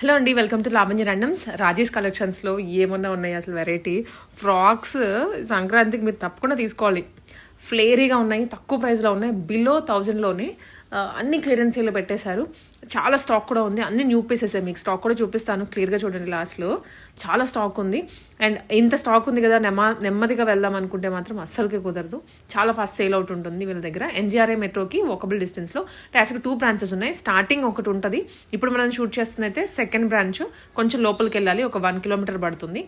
Hello అండి, welcome to Lavanya రండమ్స్. Rajesh కలెక్షన్స్లో ఏమన్నా ఉన్నాయి అసలు వెరైటీ ఫ్రాక్స్. సంక్రాంతికి మీరు తప్పకుండా తీసుకోవాలి. ఫ్లేరీగా ఉన్నాయి, తక్కువ ప్రైస్లో ఉన్నాయి, బిలో 1000లోనే అన్ని క్లియరెన్స్ సేల్లో పెట్టేశారు. చాలా స్టాక్ కూడా ఉంది, అన్ని న్యూ పీసెస్. మీకు స్టాక్ కూడా చూపిస్తాను, క్లియర్గా చూడండి. లాస్ట్లో చాలా స్టాక్ ఉంది. అండ్ ఇంత స్టాక్ ఉంది కదా, నెమ్మదిగా వెళ్దాం అనుకుంటే మాత్రం అస్సలకి కుదరదు. చాలా ఫాస్ట్ సేల్ అవుట్ ఉంటుంది వీళ్ళ దగ్గర. ఎన్జీఆర్ఐ మెట్రోకి వాకబుల్ డిస్టెన్స్లో యాక్చువల్గా 2 బ్రాంచెస్ ఉన్నాయి. స్టార్టింగ్ ఒకటి ఉంటుంది, ఇప్పుడు మనం షూట్ చేస్తుందైతే సెకండ్ బ్రాంచ్ కొంచెం లోపలికి వెళ్ళాలి, ఒక 1 కిలోమీటర్ పడుతుంది,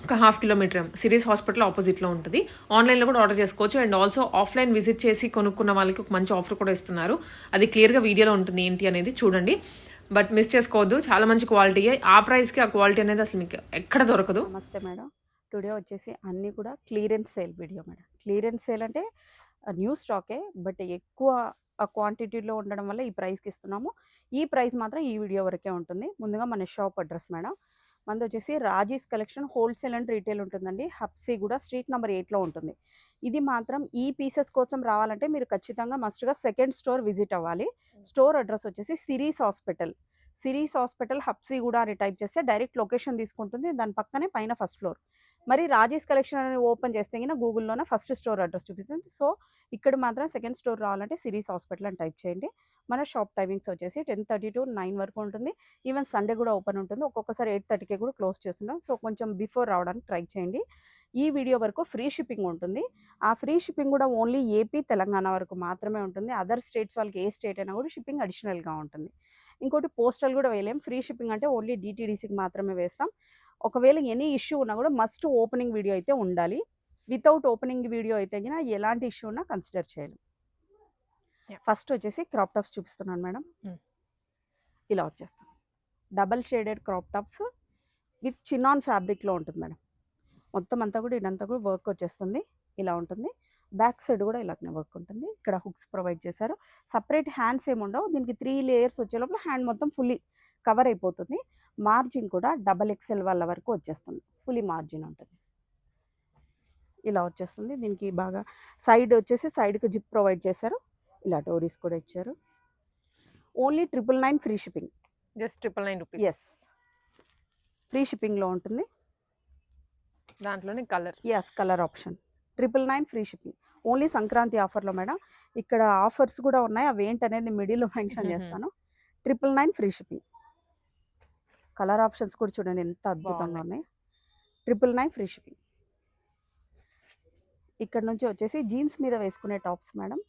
ఒక 1/2 కిలోమీటర్. సిరీస్ హాస్పిటల్ ఆపోజిట్లో ఉంటుంది. ఆన్లైన్లో కూడా ఆర్డర్ చేసుకోవచ్చు. అండ్ ఆల్సో ఆఫ్లైన్ విజిట్ చేసి కొనుక్కున్న వాళ్ళకి ఒక మంచి ఆఫర్ కూడా ఇస్తున్నారు. అది క్లియర్గా వీడియోలో ఉంటుంది, ఏంటి అనేది చూడండి. బట్ మిస్ చేసుకోవద్దు, చాలా మంచి క్వాలిటీ. ఆ ప్రైస్కి ఆ క్వాలిటీ అనేది అసలు మీకు ఎక్కడ దొరకదు. నమస్తే మేడం, టుడే వచ్చేసి అన్నీ కూడా clearance sale video madam. Clearance sale అంటే న్యూ స్టాకే, బట్ ఎక్కువ క్వాంటిటీలో ఉండడం వల్ల ఈ ప్రైస్కి ఇస్తున్నాము. ఈ ప్రైస్ మాత్రం ఈ వీడియో వరకే ఉంటుంది. ముందుగా మన షాప్ అడ్రస్ మేడం, మనది వచ్చేసి Raji's collection wholesale and retail ఉంటుందండి. హబ్సీ కూడా స్ట్రీట్ నెంబర్ 8లో ఉంటుంది. ఇది మాత్రం ఈ పీసెస్ కోసం రావాలంటే మీరు ఖచ్చితంగా మస్ట్గా సెకండ్ స్టోర్ విజిట్ అవ్వాలి. స్టోర్ అడ్రస్ వచ్చేసి సిరీస్ హాస్పిటల్ హబ్సీ కూడా అని టైప్ చేస్తే డైరెక్ట్ లొకేషన్ తీసుకుంటుంది. దాని పక్కనే పైన ఫస్ట్ ఫ్లోర్. మరి రాజేష్ కలెక్షన్ అని ఓపెన్ చేస్తే కింద గూగుల్లోనే ఫస్ట్ స్టోర్ అడ్రస్ చూపిస్తుంది. సో ఇక్కడ మాత్రం సెకండ్ స్టోర్ రావాలంటే సిరీస్ హాస్పిటల్ అని టైప్ చేయండి. మన షాప్ టైమింగ్స్ వచ్చేసి 10:30 to 9 వరకు ఉంటుంది. ఈవెన్ సండే కూడా ఓపెన్ ఉంటుంది. ఒక్కొక్కసారి 8:30కి కూడా క్లోజ్ చేస్తున్నాం. సో కొంచెం బిఫోర్ రావడానికి ట్రై చేయండి. ఈ వీడియో వరకు ఫ్రీ షిప్పింగ్ ఉంటుంది. ఆ ఫ్రీ షిప్పింగ్ కూడా ఓన్లీ ఏపీ తెలంగాణ వరకు మాత్రమే ఉంటుంది. అదర్ స్టేట్స్ వాళ్ళకి ఏ స్టేట్ అయినా కూడా షిప్పింగ్ అడిషనల్గా ఉంటుంది. ఇంకోటి పోస్టల్ కూడా వేయలేం. ఫ్రీ షిప్పింగ్ అంటే ఓన్లీ డిటీడీసీకి మాత్రమే వేస్తాం. ఒకవేళ ఎనీ ఇష్యూ ఉన్నా కూడా మస్ట్ ఓపెనింగ్ వీడియో అయితే ఉండాలి. వితౌట్ ఓపెనింగ్ వీడియో అయితే ఎలాంటి ఇష్యూ ఉన్నా కన్సిడర్ చేయాలి. ఫస్ట్ వచ్చేసి క్రాప్ టాప్స్ చూపిస్తున్నాను మేడం. ఇలా వచ్చేస్తాం, double shaded crop tops with chinon ఫ్యాబ్రిక్లో ఉంటుంది మేడం. మొత్తం అంతా కూడా ఇదంతా కూడా వర్క్ వచ్చేస్తుంది. ఇలా ఉంటుంది. బ్యాక్ సైడ్ కూడా ఇలాగనే వర్క్ ఉంటుంది. ఇక్కడ హుక్స్ ప్రొవైడ్ చేశారు. సపరేట్ హ్యాండ్స్ ఏమి ఉండవు. దీనికి 3 లేయర్స్ వచ్చే లోపల హ్యాండ్ మొత్తం ఫుల్లీ కవర్ అయిపోతుంది. మార్జిన్ కూడా XXL వాళ్ళ వరకు వచ్చేస్తుంది. ఫుల్లీ మార్జిన్ ఉంటుంది. ఇలా వచ్చేస్తుంది. దీనికి బాగా సైడ్ వచ్చేసి సైడ్కి జిప్ ప్రొవైడ్ చేశారు. ఇలా డోరీస్ కూడా ఇచ్చారు. Only 999 free shipping. Just 999 rupees. Yes, free షిప్పింగ్లో ఉంటుంది. దాంట్లోనే colour, yes, colour option. 999 free shipping. Only Sankranti ఆఫర్లో మేడం. ఇక్కడ ఆఫర్స్ కూడా ఉన్నాయి, అవి ఏంటనేది మిడిల్లో మెన్షన్ చేస్తాను. 999 ఫ్రీ షిప్పింగ్. కలర్ ఆప్షన్స్ కూడా చూడండి ఎంత అద్భుతంగా ఉన్నాయి. 999 ఫ్రీ షిప్పింగ్. ఇక్కడ నుంచి వచ్చేసి జీన్స్ మీద వేసుకునే టాప్స్ మేడం.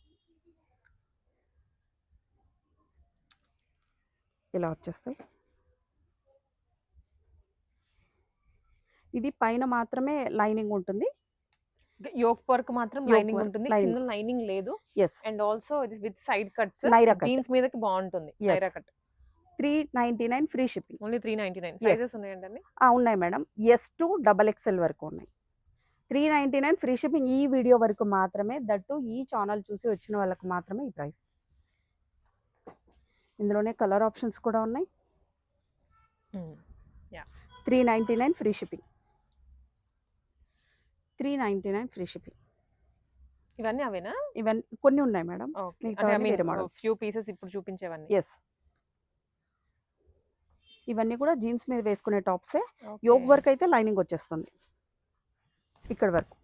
ఇలా వచ్చేస్తాయి. ఇది పైన మాత్రమే లైనింగ్ ఉంటుంది. యోక్ వర్క్ మాత్రం లైనింగ్ ఉంటుంది, కింద లైనింగ్ లేదు. ఎస్, అండ్ ఆల్సో ఇది with side cuts, Naira cut. Jeans మీదకి బాగుంటుంది. Naira cut. 399 free shipping. Only 399. Sizes ఉన్నాయండి? ఉన్నాయి మేడం. ఎస్ టు XXL వరకు ఉన్నాయి. 399 ఫ్రీ షిప్పింగ్. ఈ వీడియో వరకు మాత్రమే, దట్టు ఈ ఛానల్ చూసి వచ్చిన వాళ్ళకి మాత్రమే ఈ ప్రైస్. ఇందులోనే కలర్ ఆప్షన్స్ కూడా ఉన్నాయి. 399 ఫ్రీ షిప్పింగ్. 399 free shipping. ఇవన్నీ అవేనా? ఇవన్నీ కొన్ని ఉన్నాయి మేడం. ఫ్యూ పీసెస్ ఇప్పుడు చూపించేవన్నీ. ఎస్, ఇవన్నీ కూడా జీన్స్ మీద వేసుకునే టాప్సే. యోగ్ వర్క్ అయితే లైనింగ్ వచ్చేస్తుంది ఇక్కడ వరకు.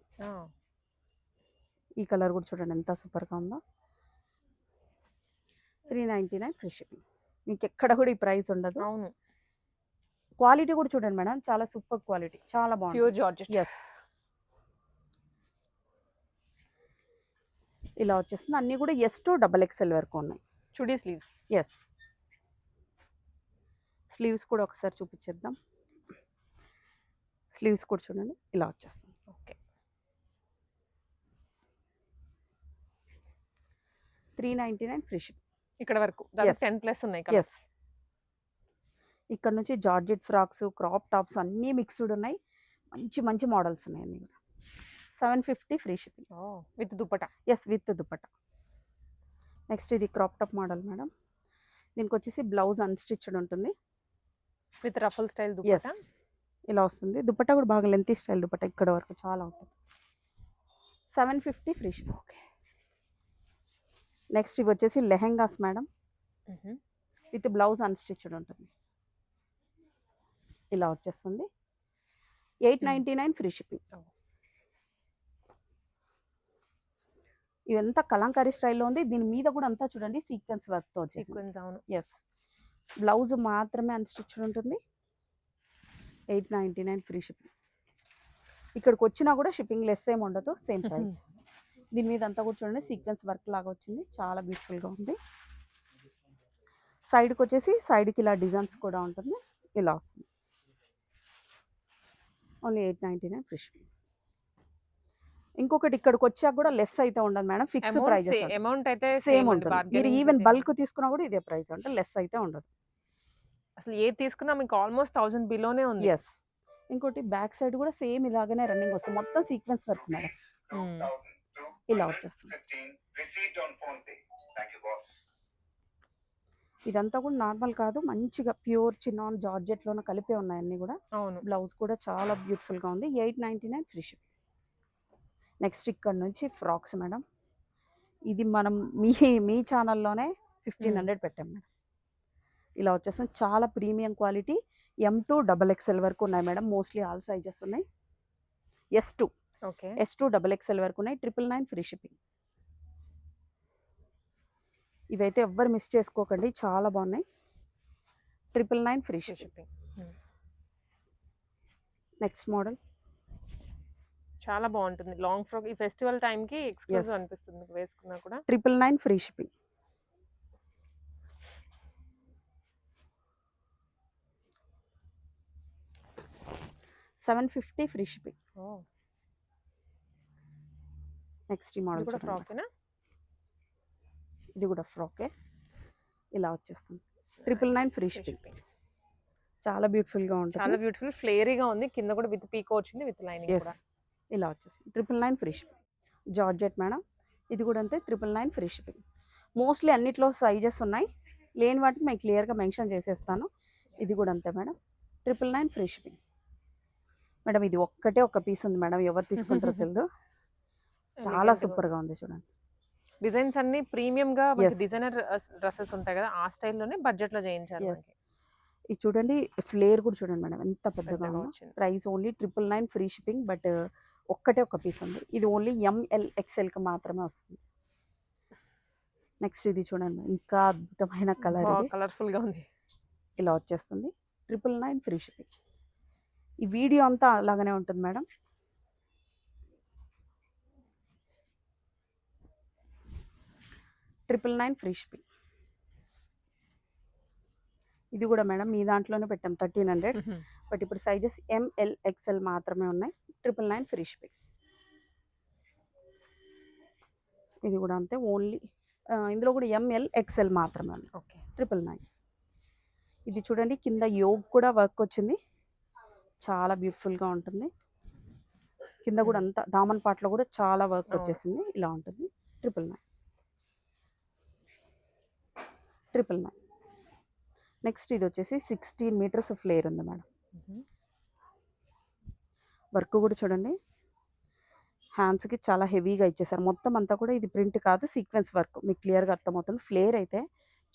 ఈ కలర్ కూడా చూడండి ఎంత సూపర్గా ఉందో. 399 ఫ్రీ షిప్పింగ్. మీకు ఎక్కడ కూడా ఈ ప్రైస్ ఉండదు. అవును. క్వాలిటీ కూడా చూడండి మేడం, చాలా సూపర్ క్వాలిటీ, చాలా బాగుంది. Pure georgette. ఎస్, ఇలా వచ్చేస్తుంది. అన్నీ కూడా ఎస్ టు XXL వరకు ఉన్నాయి. చుడీ స్లీవ్స్. ఎస్, స్లీవ్స్ కూడా ఒకసారి చూపించేద్దాం. స్లీవ్స్ కూడా చూడండి ఇలా వచ్చేస్తుంది. Okay, 399 free ship. ఇక్కడ వరకు 10+ ఉన్నాయి. ఎస్, ఇక్కడ నుంచి జార్జెట్ ఫ్రాక్స్, క్రాప్ టాప్స్ అన్నీ మిక్స్డ్ ఉన్నాయి. మంచి మంచి మోడల్స్ ఉన్నాయి అన్నీ కూడా. 750 free shipping with dupatta. Yes, with dupatta. Next ఇది క్రాప్ టాప్ మోడల్ మేడం. దీనికి వచ్చేసి బ్లౌజ్ అన్స్టిచ్డ్ ఉంటుంది విత్ రఫల్ స్టైల్ దుపట్టా. ఇలా వస్తుంది. దుపట్టా కూడా బాగా లెంతీ స్టైల్ దుపట్టా, ఇక్కడ వరకు చాలా ఉంటుంది. 750 ఫ్రీ షిప్పింగ్. ఓకే, నెక్స్ట్ ఇవి వచ్చేసి lehengas madam, with blouse unstitched ఉంటుంది. ఇలా వచ్చేస్తుంది. 899 ఫ్రీ షిప్పింగ్. ఇవంతా కలంకారీ స్టైల్లో ఉంది. దీని మీద కూడా అంతా చూడండి సీక్వెన్స్ వర్క్తో వచ్చేసింది. సీక్వెన్స్ అవును. ఎస్, బ్లౌజ్ మాత్రమే అన్స్టిచ్డ్ ఉంటుంది. 899 ఫ్రీ షిప్పింగ్. ఇక్కడికి వచ్చినా కూడా షిప్పింగ్ లెస్ ఏమి ఉండదు, సేమ్ ప్రైస్. దీని మీద అంతా కూడా చూడండి సీక్వెన్స్ వర్క్ లాగా వచ్చింది, చాలా బ్యూటిఫుల్గా ఉంది. సైడ్కి వచ్చేసి సైడ్కి ఇలా డిజైన్స్ కూడా ఉంటుంది, ఇలా వస్తుంది. Only 899 free shipping. ఇంకొకటి ఇక్కడికి వచ్చాక కూడా లెస్ అయితే ఉండదు మేడం, ఫిక్స్ ప్రైస్ అమౌంట్ అయితే సేమ్ ఉంటుంది. మీరు ఈవెన్ బల్క్ తీసుకున్నా కూడా ఇదే ప్రైస్, అంటే లెస్ అయితే ఉండదు. అసలు ఏది తీసుకున్నా మీకు ఆల్మోస్ట్ 1000 బిలోనే ఉంది. ఎస్. ఇంకోటి బ్యాక్ సైడ్ కూడా సేమ్ ఇలాగనే రన్నింగ్ వస్తుంది, మొత్తం సీక్వెన్స్ వర్క్ మేడం. ఇలా వచ్చేస్తుంది. ఇదంతా కూడా నార్మల్ కాదు, మంచిగా ప్యూర్ చిన్నాన్ జార్జెట్లోనే కలిపే ఉన్నాయి అన్ని కూడా. అవును. బ్లౌజ్ కూడా చాలా బ్యూటిఫుల్గా ఉంది. 899 ఫ్రీ షిప్. నెక్స్ట్ ఇక్కడ నుంచి ఫ్రాక్స్ మేడం. ఇది మనం మీ ఛానల్లోనే 1500 పెట్టాం మేడం. ఇలా వచ్చేస్తుంది, చాలా ప్రీమియం క్వాలిటీ. M2 XXL వరకు ఉన్నాయి మేడం, మోస్ట్లీ ఆల్ సైజెస్ ఉన్నాయి. S2 ఓకే, S2 XXL వరకు ఉన్నాయి. 999 ఫ్రీ షిప్పింగ్. ఇవైతే ఎవ్వరు మిస్ చేసుకోకండి, చాలా బాగున్నాయి. 999 ఫ్రీ షిప్పింగ్. నెక్స్ట్ మోడల్ చాలా బాగుంటుంది. లాంగ్ ఫ్రాక్ ఈ ఫెస్టివల్ టైం కి ఎక్స్క్లూజివ్ అనిపిస్తుంది మీకు వేసుకున్నా కూడా. 999 free shipping. $750 free shipping. Next ఈ మోడల్ కూడా ఫ్రాకేనా? ఇది కూడా ఫ్రాకే, ఇలా వచ్చేస్తుంది. 999 ఫ్రీ షిప్పింగ్. చాలా బ్యూటిఫుల్ గా ఉంటుంది, చాలా బ్యూటిఫుల్ ఫ్లేరీగా ఉంది. కింద కూడా విత్ పీకో వచ్చింది, విత్ లైనింగ్ కూడా. ఇలా వచ్చేస్తుంది. 999 ఫ్రీ షిప్పింగ్. జార్జెట్ మేడం, ఇది కూడా అంతే. 999 ఫ్రీ షిప్పింగ్. మోస్ట్లీ అన్నిట్లో సైజెస్ ఉన్నాయి, లేని వాటికి మేము క్లియర్గా మెన్షన్ చేసేస్తాను. ఇది కూడా అంతే మేడం, 999 ఫ్రీ షిప్పింగ్. మేడం ఇది ఒక్కటే ఒక పీస్ ఉంది మేడం, ఎవరు తీసుకుంటారో తెలియదు, చాలా సూపర్గా ఉంది చూడండి. డిజైన్స్ అన్ని ప్రీమియం గా డిజైనర్ డ్రెస్సెస్ ఉంటాయి కదా, ఆ స్టైల్లోనే బడ్జెట్ లో చేయించారు. ఇది చూడండి, ఫ్లేర్ కూడా చూడండి మేడం ఎంత పెద్దగా ఉందో. Price only 999 free shipping. But ఒక్కటే ఒక పీస్ ఉంది, ఇది ఓన్లీ ML XL కి మాత్రమే వస్తుంది. నెక్స్ట్ ఇది చూడండి, ఇంకా అద్భుతమైన కలర్, కలర్ఫుల్ గా ఉంది. ఇలా వచ్చేస్తుంది. 999 ఫ్రీ షిప్పింగ్. ఈ వీడియో అంతా అలాగనే ఉంటుంది మేడం. $999 free shipping. ఇది కూడా మేడం మీ దాంట్లోనే పెట్టాం 1300, బట్ ఇప్పుడు సైజెస్ ML XL మాత్రమే ఉన్నాయి. 999 ఫ్రీ షిప్పింగ్. ఇది కూడా అంతే, ఓన్లీ ఇందులో కూడా ML XL మాత్రమే ఉన్నాయి. ఓకే, 999. ఇది చూడండి, కింద యోగ్ కూడా వర్క్ వచ్చింది, చాలా బ్యూటిఫుల్గా ఉంటుంది. కింద కూడా అంతా దామన్ పాటలో కూడా చాలా వర్క్ వచ్చేసింది, ఇలా ఉంటుంది. 999. నెక్స్ట్ ఇది వచ్చేసి 16 మీటర్స్ ఫ్లేర్ ఉంది మేడం. వర్క్ కూడా చూడండి, హ్యాండ్స్కి చాలా హెవీగా ఇచ్చేసారు. మొత్తం అంతా కూడా ఇది ప్రింట్ కాదు, సీక్వెన్స్ వర్క్, మీకు క్లియర్గా అర్థమవుతుంది. ఫ్లేర్ అయితే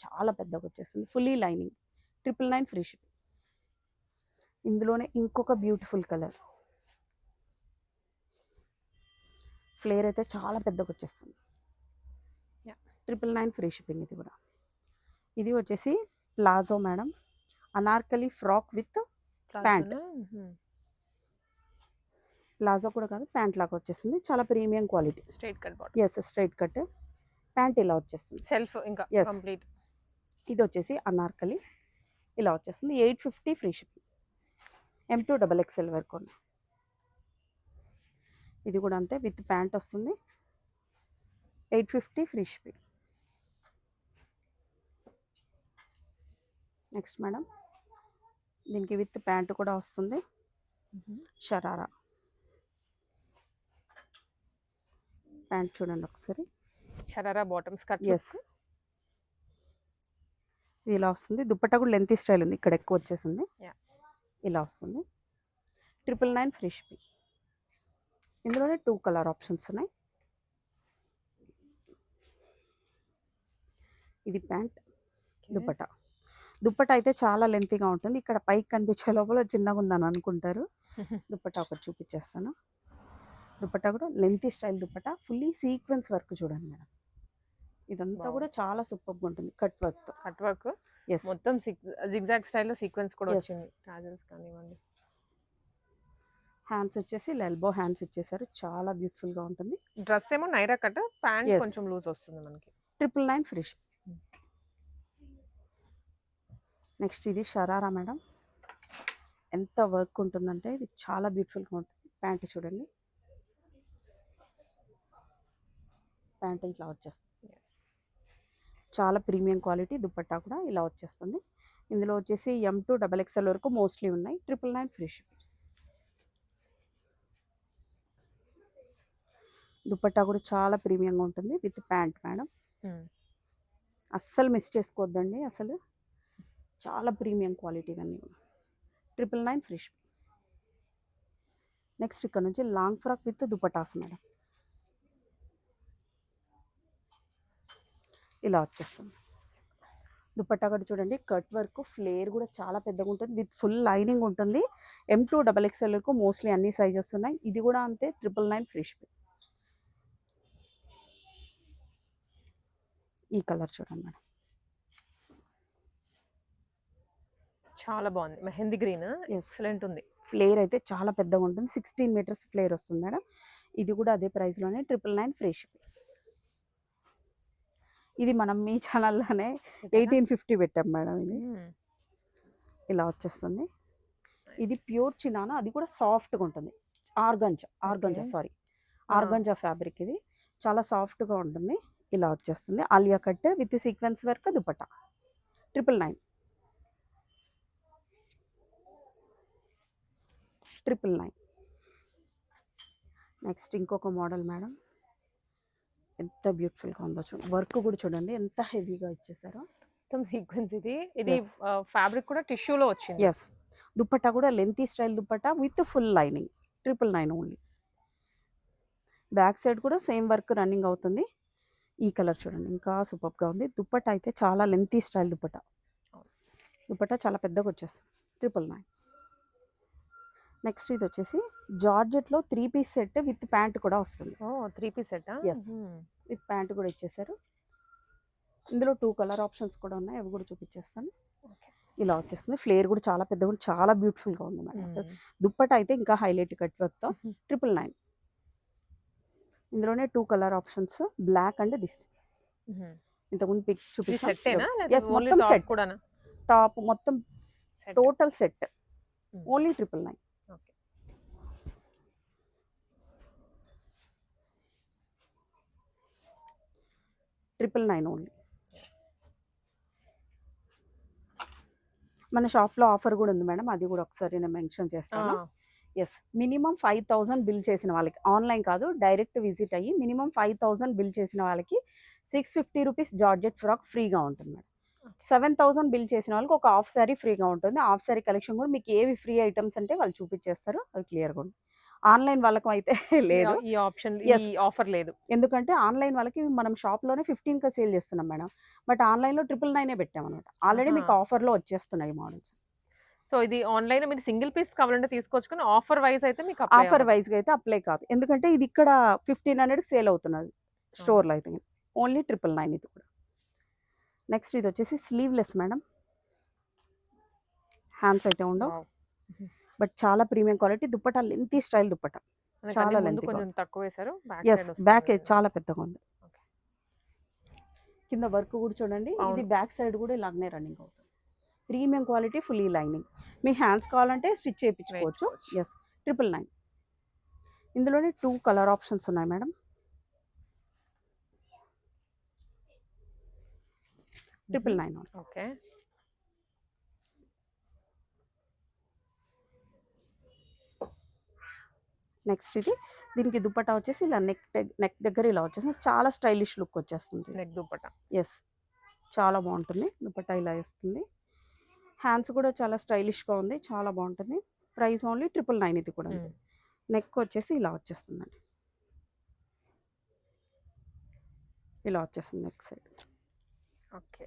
చాలా పెద్దగా వచ్చేస్తుంది, ఫుల్లీ లైనింగ్. 999 free ship. ఇందులోనే ఇంకొక బ్యూటిఫుల్ కలర్, ఫ్లేర్ అయితే చాలా పెద్దగా వచ్చేస్తుంది. 999 ఫ్రీ షిప్పింగ్. ఇది కూడా, ఇది వచ్చేసి palazzo madam, anarkali frock with pant. Palazzo కూడా కాదు, ప్యాంట్ లాగా వచ్చేస్తుంది, చాలా premium quality. Straight cut bottom. Yes, straight cut pant ఇలా వచ్చేస్తుంది, సెల్ఫ్ ఇంకా కంప్లీట్. ఇది వచ్చేసి అనార్కలి, ఇలా వచ్చేస్తుంది. 850 ఫ్రీ షిప్పింగ్. M2 XXL వరకు ఉంది. ఇది కూడా అంతే, విత్ ప్యాంట్ వస్తుంది. 850 ఫ్రీ షిప్పింగ్. నెక్స్ట్ మేడం, దీనికి విత్ ప్యాంట్ కూడా వస్తుంది. షరారా ప్యాంట్ చూడండి ఒకసారి, షరారా బాటమ్స్ కట్. ఎస్, ఇది ఇలా వస్తుంది. దుపట్టా కూడా లెంతీ స్టైల్ ఉంది, ఇక్కడ ఎక్కువ వచ్చేసింది, ఇలా వస్తుంది. 999 ఫ్రీ షిప్పింగ్. ఇందులోనే 2 కలర్ ఆప్షన్స్ ఉన్నాయి. ఇది ప్యాంట్, దుపట్టా. దుప్పట్టా అయితే చాలా లెంతీగా ఉంటుంది. ఇక్కడ పైకి కనిపించే లోపల చిన్నగా ఉందని అనుకుంటారు. దుప్పట్టా ఒకటి చూపించేస్తాను. దుప్పట్టా కూడా lengthy style dupatta, fully sequence work చూడండి మేడం. ఇదంతా కూడా చాలా సూపర్గా ఉంటుంది కట్ వర్క్తో. కట్ వర్క్ ఎస్ మొత్తం జిగ్జాగ్ స్టైల్లో సీక్వెన్స్ కూడా Yes. వచ్చింది. టాజల్స్ కానివ్వండి. హ్యాండ్స్ వచ్చేసి ఇలా ఎల్బో హ్యాండ్స్ ఇచ్చేసారు, చాలా బ్యూటిఫుల్గా ఉంటుంది. డ్రెస్ ఏమో నైరా కట్, ప్యాంట్ Yes. కొంచెం లూజ్ వస్తుంది మనకి. 999 ఫ్రీ షిప్. నెక్స్ట్ ఇది షరారా మేడం. ఎంత వర్క్ ఉంటుందంటే ఇది చాలా బ్యూటిఫుల్గా ఉంటుంది. ప్యాంట్ చూడండి, ప్యాంట్ ఇట్లా వచ్చేస్తుంది. చాలా ప్రీమియం క్వాలిటీ. దుపట్టా కూడా ఇలా వచ్చేస్తుంది. ఇందులో వచ్చేసి M2 XXL వరకు మోస్ట్లీ ఉన్నాయి. 999 ఫ్రీ షిప్. దుపట్టా కూడా చాలా ప్రీమియంగా ఉంటుంది విత్ ప్యాంట్ మేడం. అస్సలు మిస్ చేసుకోవద్దండి, అసలు చాలా ప్రీమియం క్వాలిటీ ఇవన్నీ. 999 ఫ్రీ షిప్. నెక్స్ట్ ఇక్కడ నుంచి long frock with dupattas madam. ఇలా వచ్చేస్తుంది. దుపట్టా కూడా చూడండి, కట్ వర్క్, ఫ్లేర్ కూడా చాలా పెద్దగా ఉంటుంది, విత్ ఫుల్ లైనింగ్ ఉంటుంది. M2 XXL వరకు మోస్ట్లీ అన్ని సైజెస్ ఉన్నాయి. ఇది కూడా అంతే, 999 ఫ్రీ షిప్. ఈ కలర్ చూడండి మేడం, చాలా బాగుంది. మెహందీ గ్రీన్ ఎక్సలెంట్ ఉంది. ఫ్లేర్ అయితే చాలా పెద్దగా ఉంటుంది, 16 మీటర్స్ ఫ్లేర్ వస్తుంది మేడం. ఇది కూడా అదే ప్రైస్లోనే 999 ఫ్రీ షిప్. ఇది మనం మీ ఛానల్లోనే 1850 పెట్టాం మేడం. ఇది ఇలా వచ్చేస్తుంది. ఇది ప్యూర్ చినానా, అది కూడా సాఫ్ట్గా ఉంటుంది. Organza fabric. ఇది చాలా సాఫ్ట్గా ఉంటుంది. ఇలా వచ్చేస్తుంది. Alia cut with sequence work dupatta. 999. Next ఇంకొక మోడల్ మేడం, ఎంత బ్యూటిఫుల్గా ఉందో చూడండి. వర్క్ కూడా చూడండి ఎంత హెవీగా ఇచ్చేసారో. మొత్తం సీక్వెన్స్. ఇది ఫ్యాబ్రిక్ కూడా టిష్యూలో వచ్చింది. ఎస్, దుపట్టా కూడా lengthy style dupatta with full lining. 999 only. Back side కూడా సేమ్ వర్క్ రన్నింగ్ అవుతుంది. ఈ కలర్ చూడండి, ఇంకా సూపర్గా ఉంది. దుపట్టా అయితే చాలా లెంతీ స్టైల్ దుపట్టా. దుపట్టా చాలా పెద్దగా వచ్చేస్తుంది. 999. నెక్స్ట్ ఇది వచ్చేసి జార్జెట్లో 3 పీస్ సెట్ విత్ ప్యాంట్ కూడా వస్తుంది. 3 piece set. Yes, with pant కూడా ఇచ్చేసారు. ఇందులో 2 కలర్ ఆప్షన్స్ కూడా ఉన్నాయి, అవి కూడా చూపించేస్తాను. ఇలా వచ్చేస్తుంది. ఫ్లేర్ కూడా చాలా పెద్దగా, చాలా బ్యూటిఫుల్గా ఉంది మేడం. అసలు దుప్పట అయితే ఇంకా హైలైట్ కట్ వర్క్తో. 999. ఇందులోనే 2 colour options, black and this. ఇంతకుముందు పిక్ చూపించాను. మొత్తం సెట్ కూడా, టాప్ మొత్తం టోటల్ సెట్ ఓన్లీ 999. 999 ఓన్లీ. మన షాప్లో ఆఫర్ కూడా ఉంది మేడం, అది కూడా ఒకసారి నేను మెన్షన్ చేస్తాను. ఎస్, మినిమం 5000 బిల్ చేసిన వాళ్ళకి, ఆన్లైన్ కాదు డైరెక్ట్ విజిట్ అయ్యి మినిమం 5000 బిల్ చేసిన వాళ్ళకి 650 రూపీస్ జార్జెట్ ఫ్రాక్ ఫ్రీగా ఉంటుంది మేడం. 7000 బిల్ చేసిన వాళ్ళకి ఒక హాఫ్ శారీ ఫ్రీగా ఉంటుంది. హాఫ్ శారీ కలెక్షన్ కూడా మీకు ఏవి ఫ్రీ ఐటమ్స్ అంటే వాళ్ళు చూపించేస్తారు, అవి క్లియర్గా ఉంది. ఆన్లైన్ వాళ్ళకి అయితే లేదు ఈ ఆప్షన్, ఈ ఆఫర్ లేదు. ఎందుకంటే ఆన్లైన్ వాళ్ళకి మనం షాప్లోనే 15కి సేల్ చేస్తున్నాం మేడం, బట్ ఆన్లైన్లో 999 పెట్టామన్నమాట. ఆల్రెడీ మీకు ఆఫర్లో వచ్చేస్తున్నాయి మోడల్స్. సో ఇది ఆన్లైన్ మీరు సింగిల్ పీస్ కావాలంటే తీసుకోవచ్చు, కానీ ఆఫర్ వైజ్ అయితే మీకు ఆఫర్ వైజ్గా అయితే అప్లై కాదు, ఎందుకంటే ఇది ఇక్కడ 1500కి సేల్ అవుతున్నది స్టోర్లో అయితే. ఓన్లీ 999 ఇది కూడా. నెక్స్ట్ ఇది వచ్చేసి స్లీవ్లెస్ మేడం. హ్యాండ్స్ అయితే ఉండవు, బట్ చాలా premium quality. Dupatta lengthy style dupatta, చాలా లెంతీ. కొంచెం తక్కువ వేశారు. ఎస్, బ్యాక్ చాలా పెద్దగా ఉంది. కింద వర్క్ కూడా చూడండి, ఇది బ్యాక్ సైడ్ కూడా ఇలాగనే రన్నింగ్ అవుతుంది. Premium quality, fully lining. మీ హ్యాండ్స్ కావాలంటే స్టిచ్ చేయించుకోవచ్చు. ఎస్, 999. ఇందులోనే 2 కలర్ ఆప్షన్స్ ఉన్నాయి మేడం. 999. ఓకే. నెక్స్ట్ ఇది, దీనికి దుపట్టా వచ్చేసి ఇలా నెక్ దగ్గర ఇలా వచ్చేసి చాలా స్టైలిష్ లుక్ వచ్చేస్తుంది. నెక్ దుపట్టా. ఎస్, చాలా బాగుంటుంది. దుపట్టా ఇలా వేస్తుంది. హ్యాండ్స్ కూడా చాలా స్టైలిష్గా ఉంది, చాలా బాగుంటుంది. ప్రైస్ ఓన్లీ 999 ఇది కూడా. నెక్ వచ్చేసి ఇలా వచ్చేస్తుందండి, ఇలా వచ్చేస్తుంది నెక్ సైడ్. ఓకే.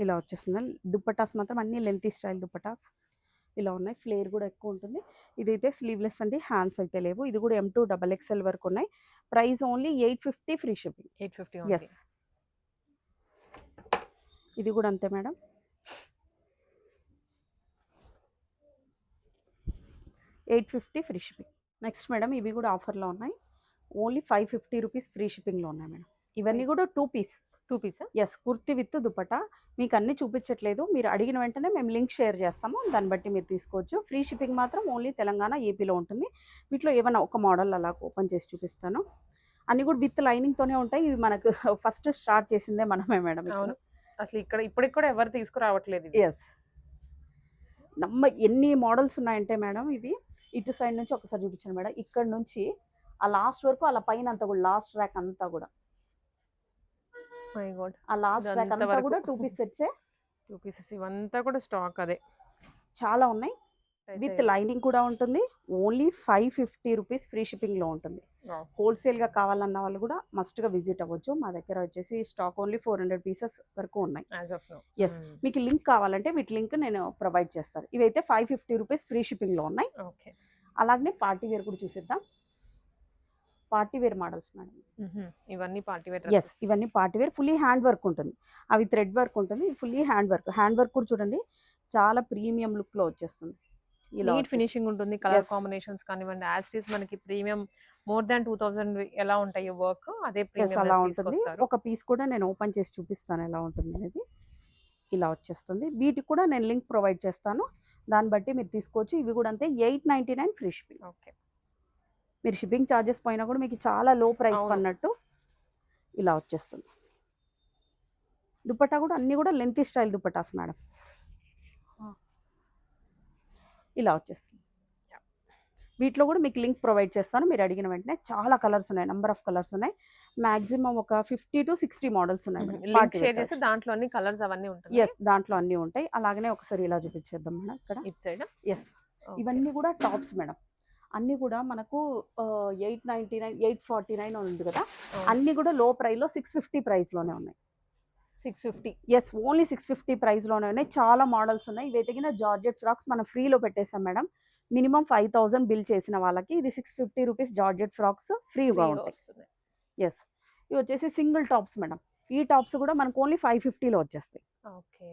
ఇలా వచ్చేస్తుంది. దుప్పటాస్ మాత్రం అన్ని లెంతీ స్టైల్ దుప్పటాస్ ఇలా ఉన్నాయి. ఫ్లేర్ కూడా ఎక్కువ ఉంటుంది. ఇదైతే స్లీవ్లెస్ అండి, హ్యాండ్స్ అయితే లేవు. ఇది కూడా M2 XXL వరకు ఉన్నాయి. Price only 850 free shipping. 850 yes, ఇది కూడా అంతే madam. 850 free shipping. Next madam ఇవి కూడా ఆఫర్లో ఉన్నాయి. ఓన్లీ 550 రూపీస్ ఫ్రీ షిప్పింగ్లో ఉన్నాయి మేడం. ఇవన్నీ కూడా 2 piece. 2 piece. Yes, kurti with dupatta. మీకు అన్ని చూపించట్లేదు, మీరు అడిగిన వెంటనే మేము లింక్ షేర్ చేస్తాము, దాన్ని బట్టి మీరు తీసుకోవచ్చు. ఫ్రీ షిప్పింగ్ మాత్రం ఓన్లీ తెలంగాణ ఏపీలో ఉంటుంది. వీటిలో ఏమైనా ఒక మోడల్ అలా ఓపెన్ చేసి చూపిస్తాను. అన్ని కూడా విత్ లైనింగ్తోనే ఉంటాయి. ఇవి మనకు ఫస్ట్ స్టార్ట్ చేసిందే మనమే మేడం. అవును, అసలు ఇక్కడ ఇప్పటికి కూడా ఎవరు తీసుకురావట్లేదు. ఎస్, ఎన్ని మోడల్స్ ఉన్నాయంటే మేడం, ఇవి ఇటు సైడ్ నుంచి ఒకసారి చూపించాను మేడం. ఇక్కడ నుంచి ఆ లాస్ట్ వరకు అలా పైన అంతా కూడా లాస్ట్ ర్యాక్ అంతా కూడా ఆ లాస్ట్ ర్యాక్ అంతా కూడా 2 పీస్ సెట్సే. 2 పీసెస్ ఇవంతా కూడా స్టాక్ అదే చాలా ఉన్నాయి. విత్ లైనింగ్ కూడా ఉంటుంది. ఓన్లీ 550 రూపీస్ ఫ్రీ షిప్పింగ్లో ఉంటుంది. హోల్సేల్గా కావాలన్న వాళ్ళు కూడా మస్ట్గా విజిట్ అవ్వచ్చు. మా దగ్గర వచ్చేసి స్టాక్ ఓన్లీ 400 పీసెస్ వరకు ఉన్నాయి. ఎస్, మీకు లింక్ కావాలంటే వీటి లింక్ నేను ప్రొవైడ్ చేస్తాను. ఇవైతే 550 రూపీస్ ఫ్రీ షిప్పింగ్లో ఉన్నాయి. ఓకే, అలాగనే పార్టీ వేర్ కూడా చూసిద్దాం. పార్టీ వేర్ మోడల్స్ మేడం ఇవన్నీ పార్టీ వేర్. ఎస్, ఇవన్నీ party wear. Fully hand work ఉంటుంది, అవి థ్రెడ్ వర్క్ ఉంటుంది. Fully hand work. Hand work కూడా చూడండి చాలా ప్రీమియం లుక్లో వచ్చేస్తుంది. నీట్ ఫినిషింగ్ ఉంటుంది. కలర్ కాంబినేషన్స్ కానివ్వండి, యాజ్ ఇట్ ఈస్ మనకి ప్రీమియం మోర్ దాన్ 2000 ఎలా ఉంటాయి వర్క్, అదే ప్రీమియం అలా ఉంటుంది. ఒక పీస్ కూడా నేను ఓపెన్ చేసి చూపిస్తాను ఎలా ఉంటుంది అనేది. ఇలా వచ్చేస్తుంది. వీటికి కూడా నేను లింక్ ప్రొవైడ్ చేస్తాను, దాన్ని బట్టి మీరు తీసుకోవచ్చు. ఇవి కూడా అంతే 899 ఫ్రీ షిప్పింగ్. ఓకే, మీరు షిప్పింగ్ ఛార్జెస్ పోయినా కూడా మీకు చాలా లో ప్రైస్ పన్నట్టు ఇలా వచ్చేస్తుంది. దుపట్టా కూడా అన్నీ కూడా లెంతీ స్టైల్ దుపట్టాస్ మేడం. ఇలా వచ్చేస్తుంది. వీటిలో కూడా మీకు లింక్ ప్రొవైడ్ చేస్తాను, మీరు అడిగిన వెంటనే. చాలా కలర్స్ ఉన్నాయి, నెంబర్ ఆఫ్ కలర్స్ ఉన్నాయి. మాక్సిమం ఒక 50 to 60 మోడల్స్ ఉన్నాయి. దాంట్లో అన్ని కలర్స్ అవన్నీ ఉంటాయి. ఎస్, దాంట్లో అన్ని ఉంటాయి. అలాగనే ఒకసారి ఇలా చూపించేద్దాం మేడం ఇక్కడ. ఎస్, ఇవన్నీ కూడా టాప్స్ మేడం. అన్నీ కూడా మనకు 899, 849 ఉంది కదా. అన్నీ కూడా లో ప్రైస్లో 650 ప్రైస్లోనే ఉన్నాయి. 650. ఎస్, ఓన్లీ 650 ప్రైస్లోనే ఉన్నాయి. చాలా మోడల్స్ ఉన్నాయి. ఇవి తగిన జార్జెట్ ఫ్రాక్స్ మనం ఫ్రీలో పెట్టేసాం మేడం. మినిమం 5000 బిల్ చేసిన వాళ్ళకి ఇది 650 రూపీస్ జార్జెట్ ఫ్రాక్స్ ఫ్రీగా ఉంటాయి. ఎస్, ఇవి వచ్చేసి సింగిల్ టాప్స్ మేడం. ఈ టాప్స్ కూడా మనకు ఓన్లీ 550లో వచ్చేస్తాయి.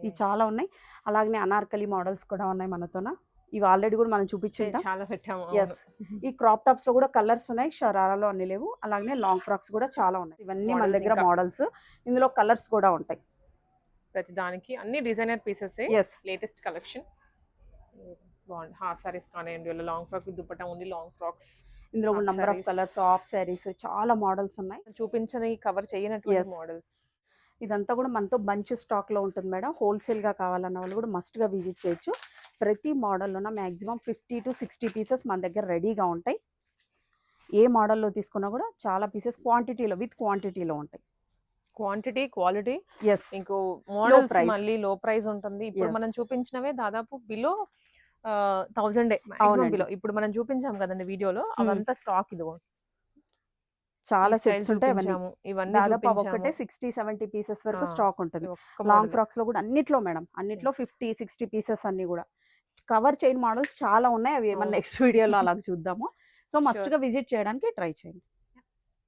ఇవి చాలా ఉన్నాయి. అలాగనే అనార్కలి మోడల్స్ కూడా ఉన్నాయి మనతోన. ఇవి ఆల్రెడీ కూడా మనం చూపించాం, చాలా పెట్టాము. ఎస్, ఈ క్రాప్ టాప్స్ లో కూడా కలర్స్ ఉన్నాయి. షరారాలో అన్ని లేవు. అలాగే లాంగ్ ఫ్రాక్స్ కూడా చాలా ఉన్నాయి. ఇవన్నీ మన దగ్గర మోడల్స్. ఇందులో కలర్స్ కూడా ఉంటాయి. ప్రతి దానికి అన్ని designer pieces. Yes, latest collection. బాగుంది. హాఫ్ సారీస్ కానివ్వండి, long frock dupatta, only long frocks. ఇందులో కూడా number of colours, half saris, చాలా మోడల్స్ ఉన్నాయి. చూపించని కవర్ చేయనటువంటి మోడల్స్. ఇదంతా కూడా మనతో బంచ్ స్టాక్లో ఉంటుంది మేడం. హోల్సేల్గా కావాలన్న వాళ్ళు కూడా మస్ట్గా విజిట్ చేయొచ్చు. ప్రతి మోడల్లోన మ్యాక్సిమం 50 to 60 పీసెస్ మన దగ్గర రెడీగా ఉంటాయి. ఏ మోడల్లో తీసుకున్నా కూడా చాలా పీసెస్ క్వాంటిటీలో, విత్ క్వాంటిటీలో ఉంటాయి. Quantity, quality. ఎస్, ఇంకో మోడల్స్ మళ్ళీ లో ప్రైస్ ఉంటుంది. ఇప్పుడు మనం చూపించినవే దాదాపు బిలో 1000 బిలో. ఇప్పుడు మనం చూపించాం కదండి వీడియోలో, అవంతా స్టాక్. ఇదిగో చాలా సెట్స్ ఉంటాయి. ఇవన్నీ దాదాపు ఒకటే 60-70 పీసెస్ వరకు స్టాక్ ఉంటుంది. లాంగ్ ఫ్రాక్స్ లో కూడా అన్నిట్లో మేడం, అన్నిట్లో 50-60 పీసెస్ అన్ని కూడా. కవర్ చైన్ మోడల్స్ చాలా ఉన్నాయి. అవి ఏమన్నా నెక్స్ట్ వీడియోలో అలా చూద్దాము. సో మస్ట్ గా విజిట్ చేయడానికి ట్రై చేయండి.